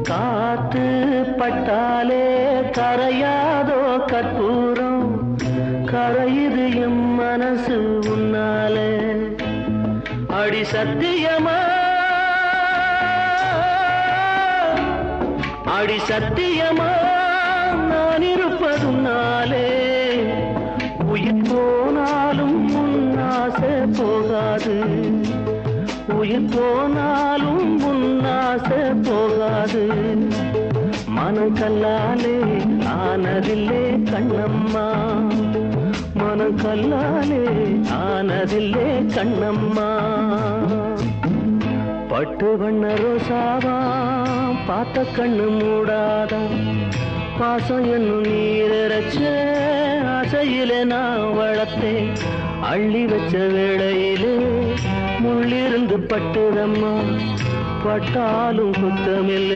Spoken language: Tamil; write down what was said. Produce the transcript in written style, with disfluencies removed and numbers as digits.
காத்து பட்டாலே கரையாதோ கற்பூரம் கரையுது எம் மனசு உன்னாலே அடி சத்தியமா அடி சத்தியமா நான் இருப்பதுனாலே உயிர் போனாலும் முன்னாசை போகாது உயிர் போனாலும் முன்னாசை போகாது மனம் கல்லாலே ஆனதில்லே கண்ணம்மா மனம் கல்லாலே ஆனதில்லே கண்ணம்மா பட்டு வண்ண ரோசாவா பார்த்த கண்ணு மூடாதா பாசம் என்னும் நீரச்ச ஆசையிலே நான் வளர்த்தேன் அள்ளி வச்ச வேளையிலே முள்ளிருந்து பட்டுதம்மா பட்டாலும் குத்தமில்லை